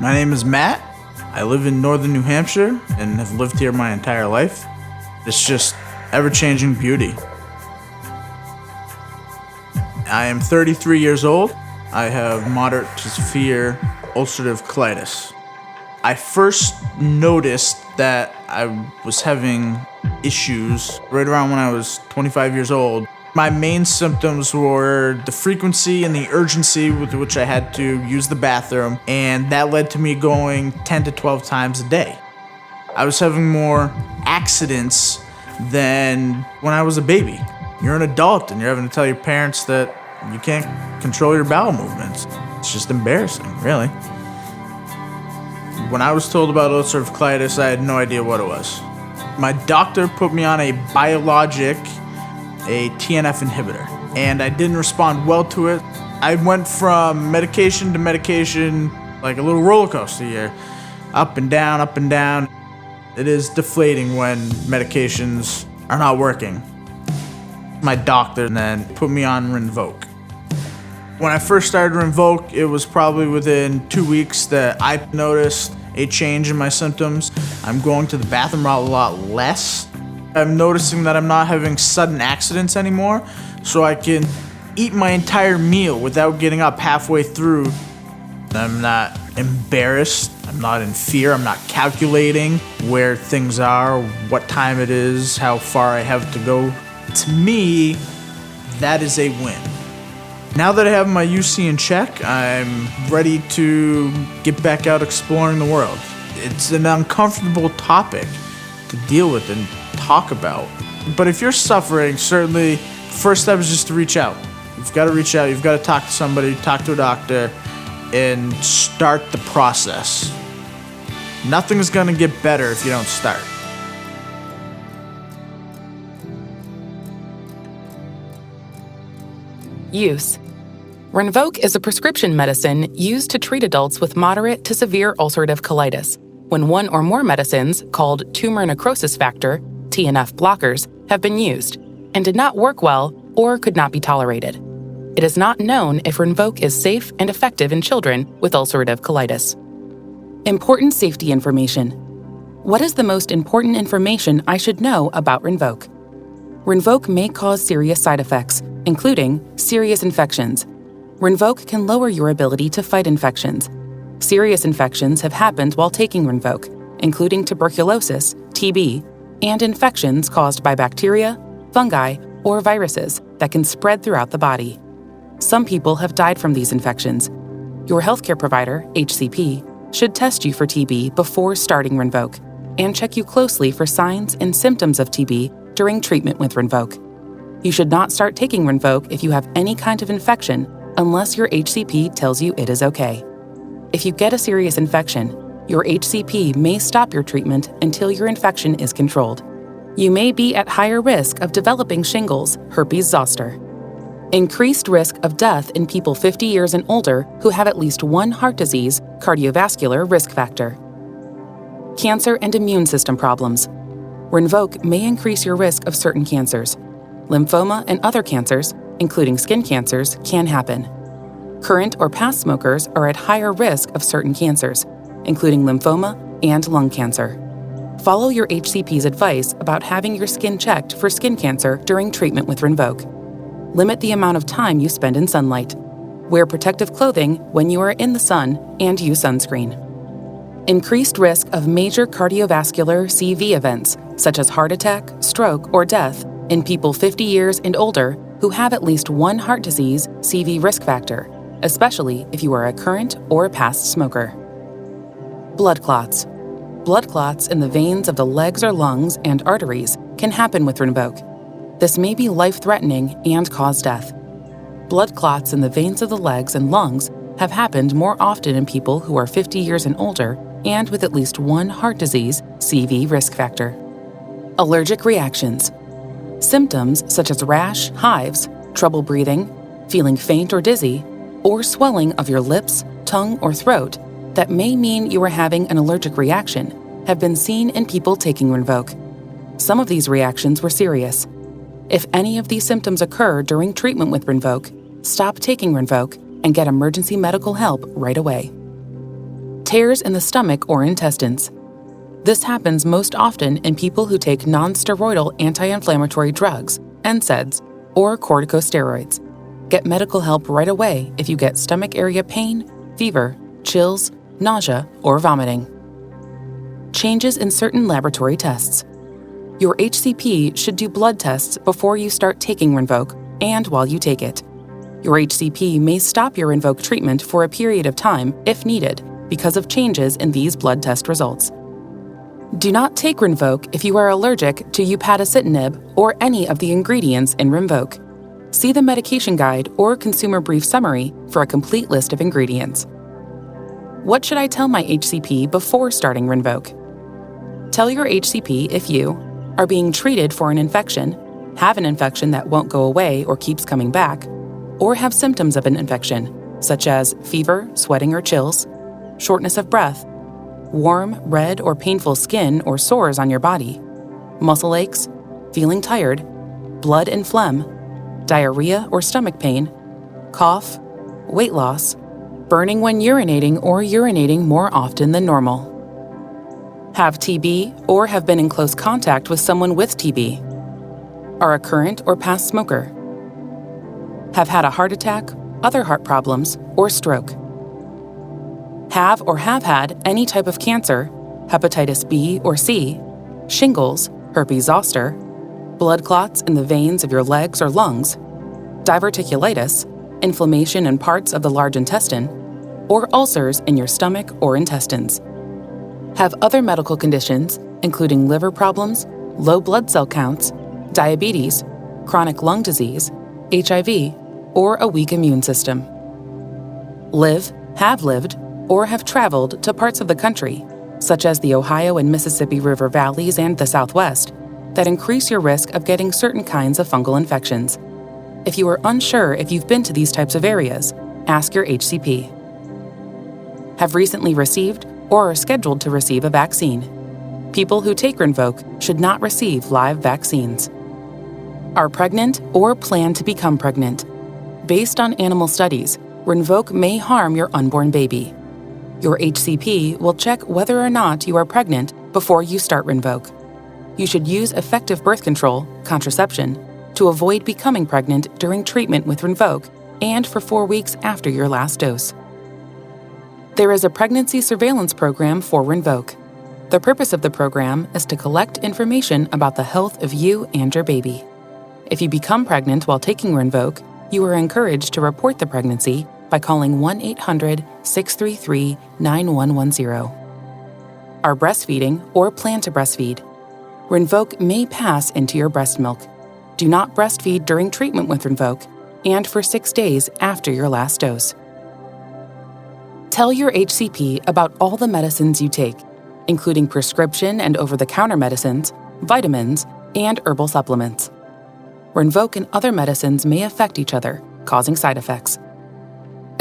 My name is Matt. I live in northern New Hampshire and have lived here my entire life. It's just ever-changing beauty. I am 33 years old. I have moderate to severe ulcerative colitis. I first noticed that I was having issues right around when I was 25 years old. My main symptoms were the frequency and the urgency with which I had to use the bathroom, and that led to me going 10 to 12 times a day. I was having more accidents than when I was a baby. You're an adult and you're having to tell your parents that you can't control your bowel movements. It's just embarrassing, really. When I was told about ulcerative colitis, I had no idea what it was. My doctor put me on a biologic, a TNF inhibitor, and I didn't respond well to it. I went from medication to medication like a little roller coaster here, up and down, up and down. It is deflating when medications are not working. My doctor then put me on RINVOQ. When I first started RINVOQ, it was probably within 2 weeks that I noticed a change in my symptoms. I'm going to the bathroom a lot less. I'm noticing that I'm not having sudden accidents anymore, so I can eat my entire meal without getting up halfway through. I'm not embarrassed, I'm not in fear, I'm not calculating where things are, what time it is, how far I have to go. To me, that is a win. Now that I have my UC in check, I'm ready to get back out exploring the world. It's an uncomfortable topic to deal with and talk about. But if you're suffering, certainly the first step is just to reach out. You've got to reach out, you've got to talk to somebody, talk to a doctor, and start the process. Nothing's going to get better if you don't start. Use. RINVOQ is a prescription medicine used to treat adults with moderate to severe ulcerative colitis when one or more medicines called tumor necrosis factor, TNF blockers, have been used and did not work well or could not be tolerated. It is not known if RINVOQ is safe and effective in children with ulcerative colitis. Important safety information. What is the most important information I should know about RINVOQ? RINVOQ may cause serious side effects, including serious infections. RINVOQ can lower your ability to fight infections. Serious infections have happened while taking RINVOQ, including tuberculosis, TB, and infections caused by bacteria, fungi, or viruses that can spread throughout the body. Some people have died from these infections. Your healthcare provider, HCP, should test you for TB before starting RINVOQ and check you closely for signs and symptoms of TB during treatment with RINVOQ. You should not start taking RINVOQ if you have any kind of infection unless your HCP tells you it is okay. If you get a serious infection, your HCP may stop your treatment until your infection is controlled. You may be at higher risk of developing shingles, herpes zoster. Increased risk of death in people 50 years and older who have at least one heart disease, cardiovascular risk factor. Cancer and immune system problems. RINVOQ may increase your risk of certain cancers. Lymphoma and other cancers, including skin cancers, can happen. Current or past smokers are at higher risk of certain cancers, including lymphoma and lung cancer. Follow your HCP's advice about having your skin checked for skin cancer during treatment with RINVOQ. Limit the amount of time you spend in sunlight. Wear protective clothing when you are in the sun and use sunscreen. Increased risk of major cardiovascular CV events, such as heart attack, stroke, or death, in people 50 years and older who have at least one heart disease CV risk factor, especially if you are a current or past smoker. Blood clots. Blood clots in the veins of the legs or lungs and arteries can happen with RINVOQ. This may be life-threatening and cause death. Blood clots in the veins of the legs and lungs have happened more often in people who are 50 years and older and with at least one heart disease CV risk factor. Allergic reactions. Symptoms such as rash, hives, trouble breathing, feeling faint or dizzy, or swelling of your lips, tongue, or throat that may mean you are having an allergic reaction have been seen in people taking RINVOQ. Some of these reactions were serious. If any of these symptoms occur during treatment with RINVOQ, stop taking RINVOQ and get emergency medical help right away. Tears in the stomach or intestines. This happens most often in people who take non-steroidal anti-inflammatory drugs, NSAIDs, or corticosteroids. Get medical help right away if you get stomach area pain, fever, chills, nausea, or vomiting. Changes in certain laboratory tests. Your HCP should do blood tests before you start taking RINVOQ and while you take it. Your HCP may stop your RINVOQ treatment for a period of time if needed because of changes in these blood test results. Do not take RINVOQ if you are allergic to upadacitinib or any of the ingredients in RINVOQ. See the medication guide or consumer brief summary for a complete list of ingredients. What should I tell my HCP before starting RINVOQ? Tell your HCP if you are being treated for an infection, have an infection that won't go away or keeps coming back, or have symptoms of an infection, such as fever, sweating or chills, shortness of breath, warm, red, or painful skin or sores on your body, muscle aches, feeling tired, blood and phlegm, diarrhea or stomach pain, cough, weight loss, burning when urinating or urinating more often than normal. Have TB or have been in close contact with someone with TB. Are a current or past smoker. Have had a heart attack, other heart problems, or stroke. Have or have had any type of cancer, hepatitis B or C, shingles, herpes zoster, blood clots in the veins of your legs or lungs, diverticulitis, inflammation in parts of the large intestine, or ulcers in your stomach or intestines. Have other medical conditions, including liver problems, low blood cell counts, diabetes, chronic lung disease, HIV, or a weak immune system. Live, have lived, or have traveled to parts of the country, such as the Ohio and Mississippi River valleys and the Southwest, that increase your risk of getting certain kinds of fungal infections. If you are unsure if you've been to these types of areas, ask your HCP. Have recently received or are scheduled to receive a vaccine. People who take RINVOQ should not receive live vaccines. Are pregnant or plan to become pregnant. Based on animal studies, RINVOQ may harm your unborn baby. Your HCP will check whether or not you are pregnant before you start RINVOQ. You should use effective birth control, contraception, to avoid becoming pregnant during treatment with RINVOQ and for 4 weeks after your last dose. There is a pregnancy surveillance program for RINVOQ. The purpose of the program is to collect information about the health of you and your baby. If you become pregnant while taking RINVOQ, you are encouraged to report the pregnancy by calling 1-800-633-9110. Are breastfeeding or plan to breastfeed. RINVOQ may pass into your breast milk. Do not breastfeed during treatment with RINVOQ and for 6 days after your last dose. Tell your HCP about all the medicines you take, including prescription and over-the-counter medicines, vitamins, and herbal supplements. RINVOQ and other medicines may affect each other, causing side effects.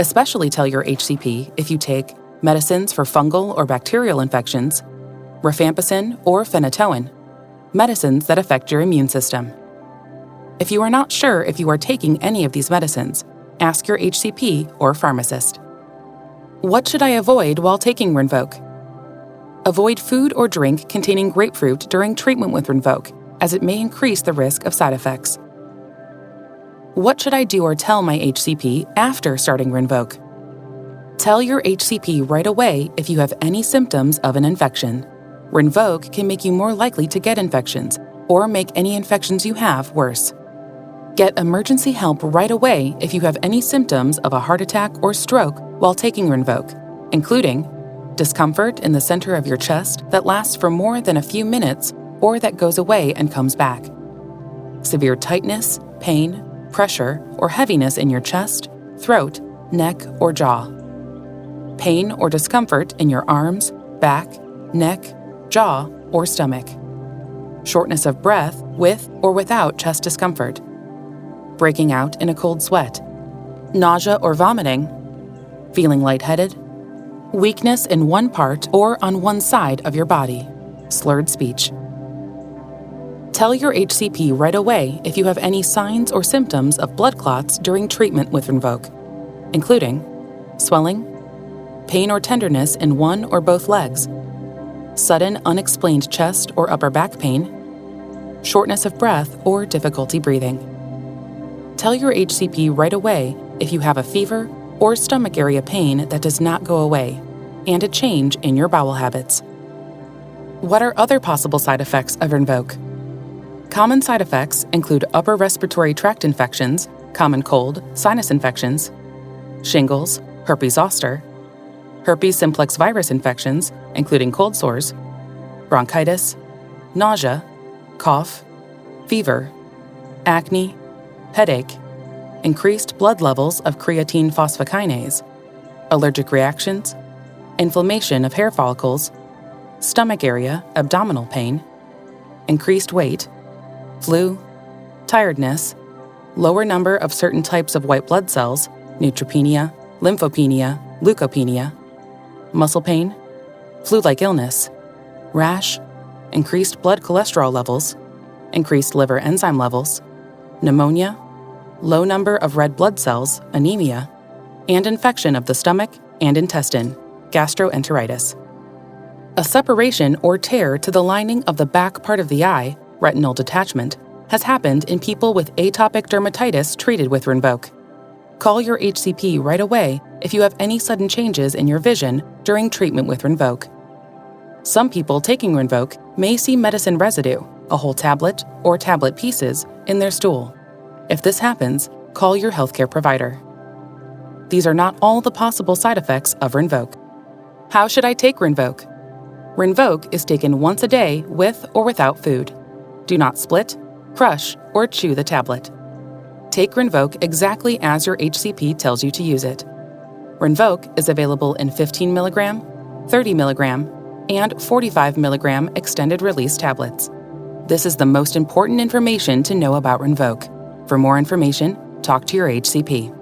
Especially tell your HCP if you take medicines for fungal or bacterial infections, rifampicin or phenytoin, medicines that affect your immune system. If you are not sure if you are taking any of these medicines, ask your HCP or pharmacist. What should I avoid while taking RINVOQ? Avoid food or drink containing grapefruit during treatment with RINVOQ, as it may increase the risk of side effects. What should I do or tell my HCP after starting RINVOQ? Tell your HCP right away if you have any symptoms of an infection. RINVOQ can make you more likely to get infections or make any infections you have worse. Get emergency help right away if you have any symptoms of a heart attack or stroke while taking RINVOQ, including discomfort in the center of your chest that lasts for more than a few minutes or that goes away and comes back, severe tightness, pain, pressure, or heaviness in your chest, throat, neck, or jaw, pain or discomfort in your arms, back, neck, jaw, or stomach, shortness of breath with or without chest discomfort, breaking out in a cold sweat, nausea or vomiting, feeling lightheaded, weakness in one part or on one side of your body, slurred speech. Tell your HCP right away if you have any signs or symptoms of blood clots during treatment with RINVOQ, including swelling, pain or tenderness in one or both legs, sudden unexplained chest or upper back pain, shortness of breath or difficulty breathing. Tell your HCP right away if you have a fever or stomach area pain that does not go away, and a change in your bowel habits. What are other possible side effects of RINVOQ? Common side effects include upper respiratory tract infections, common cold, sinus infections, shingles, herpes zoster, herpes simplex virus infections, including cold sores, bronchitis, nausea, cough, fever, acne, headache, increased blood levels of creatine phosphokinase, allergic reactions, inflammation of hair follicles, stomach area, abdominal pain, increased weight, flu, tiredness, lower number of certain types of white blood cells, neutropenia, lymphopenia, leukopenia, muscle pain, flu-like illness, rash, increased blood cholesterol levels, increased liver enzyme levels, pneumonia, low number of red blood cells, anemia, and infection of the stomach and intestine, gastroenteritis. A separation or tear to the lining of the back part of the eye, retinal detachment, has happened in people with atopic dermatitis treated with RINVOQ. Call your HCP right away if you have any sudden changes in your vision during treatment with RINVOQ. Some people taking RINVOQ may see medicine residue, a whole tablet or tablet pieces, in their stool. If this happens, call your healthcare provider. These are not all the possible side effects of RINVOQ. How should I take RINVOQ? RINVOQ is taken once a day with or without food. Do not split, crush, or chew the tablet. Take RINVOQ exactly as your HCP tells you to use it. RINVOQ is available in 15 mg, 30 mg, and 45 mg extended release tablets. This is the most important information to know about RINVOQ. For more information, talk to your HCP.